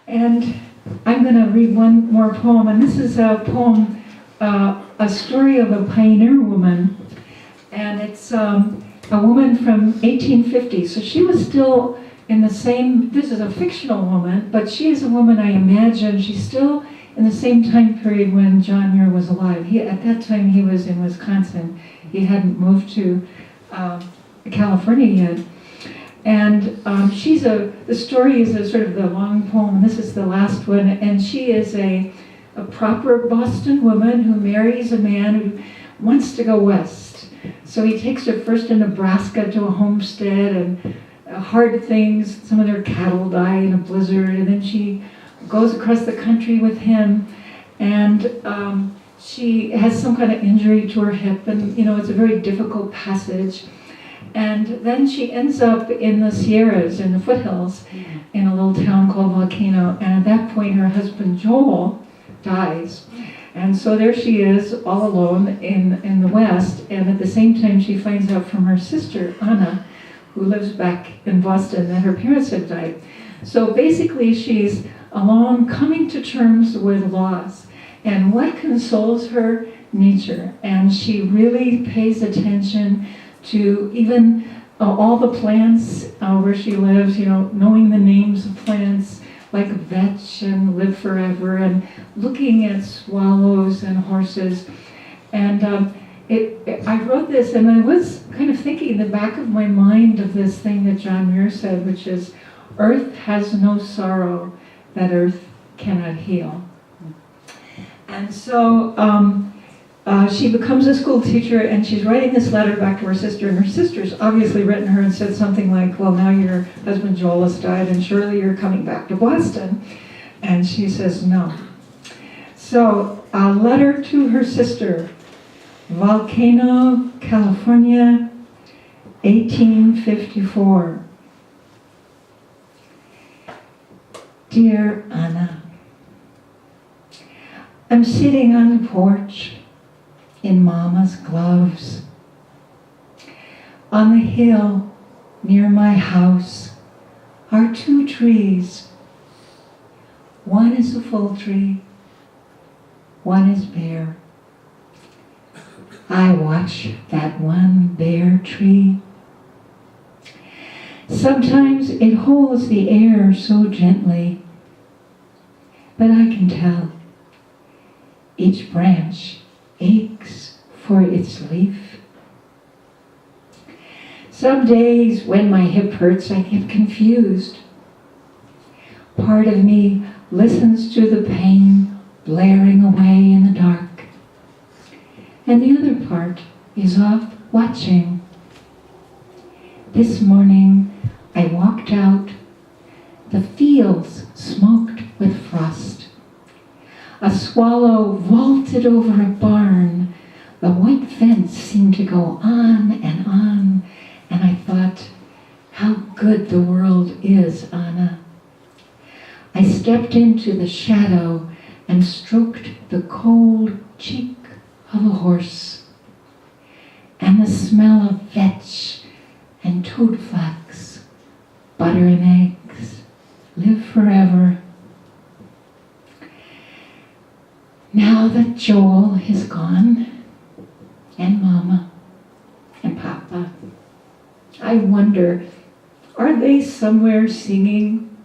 And I'm going to read one more poem, and this is a poem, a story of a pioneer woman, and it's a woman from 1850. So she was still in the same, this is a fictional woman, but she is a woman I imagine, she's still in the same time period when John Muir was alive. At that time he was in Wisconsin. He hadn't moved to California yet. And the story is a sort of the long poem, and this is the last one, and she is a proper Boston woman who marries a man who wants to go west. So he takes her first to Nebraska to a homestead, and hard things, some of their cattle die in a blizzard, and then she goes across the country with him, and she has some kind of injury to her hip, and it's a very difficult passage. And then she ends up in the Sierras, in the foothills, in a little town called Volcano. And at that point, her husband Joel dies. And so there she is, all alone in the West. And at the same time, she finds out from her sister, Anna, who lives back in Boston, that her parents had died. So basically, she's alone, coming to terms with loss. And what consoles her? Nature. And she really pays attention to even all the plants where she lives, knowing the names of plants like vetch and live forever, and looking at swallows and horses. And I wrote this, and I was kind of thinking in the back of my mind of this thing that John Muir said, which is, earth has no sorrow that earth cannot heal. And so she becomes a school teacher, and she's writing this letter back to her sister, and her sister's obviously written her and said something like, well, now your husband Joel has died, and surely you're coming back to Boston. And she says no. So a letter to her sister, Volcano, California, 1854. Dear Anna, I'm sitting on the porch in Mama's gloves. On the hill near my house are 2 trees. One is a full tree, one is bare. I watch that one bare tree. Sometimes it holds the air so gently, but I can tell each branch aches for its leaf. Some days when my hip hurts, I get confused. Part of me listens to the pain blaring away in the dark, and the other part is off watching. This morning I walked out. The fields smoked with frost. A swallow vaulted over a barn. The white fence seemed to go on, and I thought, how good the world is, Anna. I stepped into the shadow and stroked the cold cheek of a horse, and the smell of vetch and toad flax, butter and eggs, live forever. Now that Joel is gone, and Mama and Papa, I wonder, are they somewhere singing?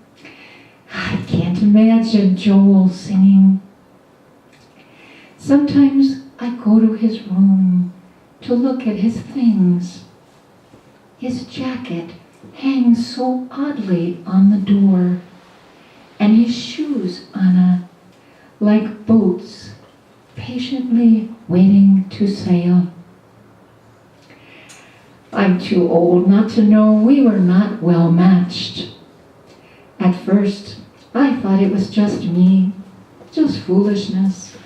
I can't imagine Joel singing. Sometimes I go to his room to look at his things. His jacket hangs so oddly on the door, and his shoes, Anna, like boats patiently waiting to sail. I'm too old not to know we were not well matched. At first, I thought it was just me, just foolishness.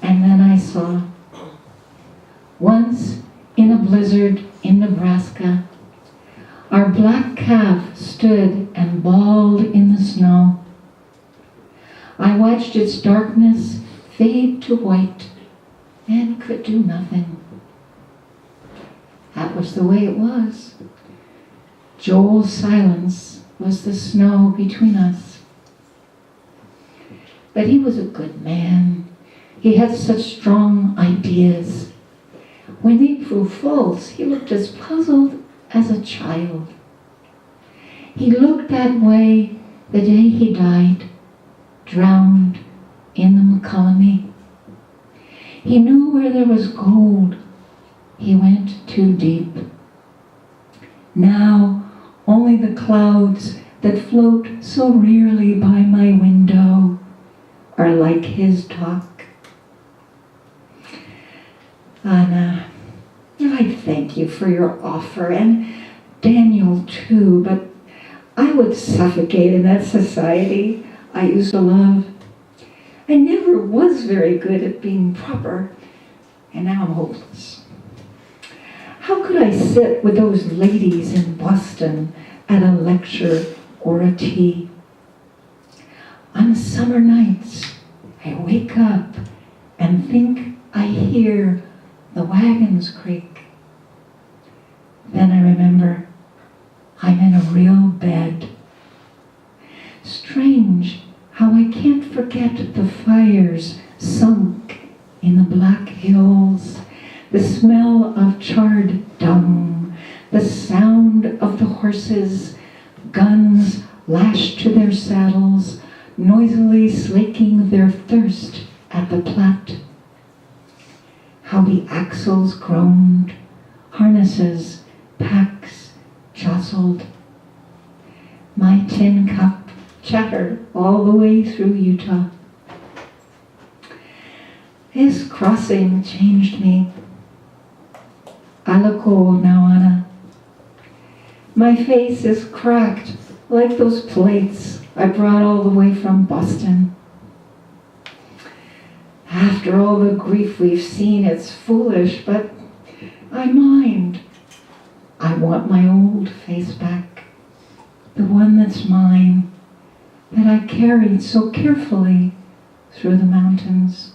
And then I saw. Once, in a blizzard in Nebraska, our black calf stood and bawled in the snow. I watched its darkness fade to white and could do nothing. That was the way it was. Joel's silence was the snow between us. but he was a good man. He had such strong ideas. When they proved false, he looked as puzzled as a child. He looked that way the day he died, drowned in the McCollum. He knew where there was gold. He went too deep. Now, only the clouds that float so rarely by my window are like his talk. Anna, I thank you for your offer, and Daniel too, but I would suffocate in that society I used to love. I never was very good at being proper, and now I'm hopeless. How could I sit with those ladies in Boston at a lecture or a tea? On summer nights, I wake up and think I hear the wagons creak. Then I remember I'm in a real bed. Strange how I can't forget the fires sunk in the black hills, the smell of charred dung, the sound of the horses, guns lashed to their saddles, noisily slaking their thirst at the Platte. How the axles groaned, harnesses, packs jostled. My tin cup chattered all the way through Utah. This crossing changed me. I look old now, Anna. My face is cracked like those plates I brought all the way from Boston. After all the grief we've seen, it's foolish, but I mind. I want my old face back, the one that's mine, that I carried so carefully through the mountains.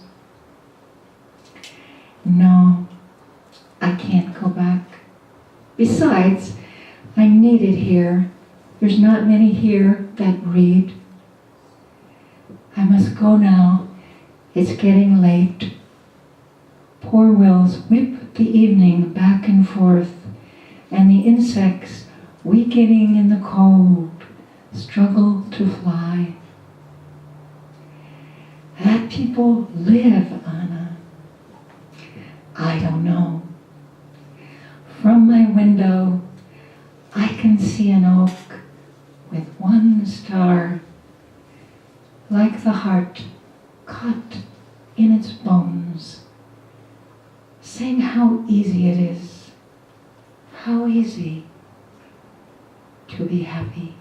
No, I can't go back. Besides, I'm needed here. There's not many here that read. I must go now. It's getting late. Poor wills whip the evening back and forth, and the insects, weakening in the cold, struggle to fly. That people live, Anna. I don't know. From my window, I can see an oak with one star, like the heart caught in its bones, saying how easy it is, how easy to be happy.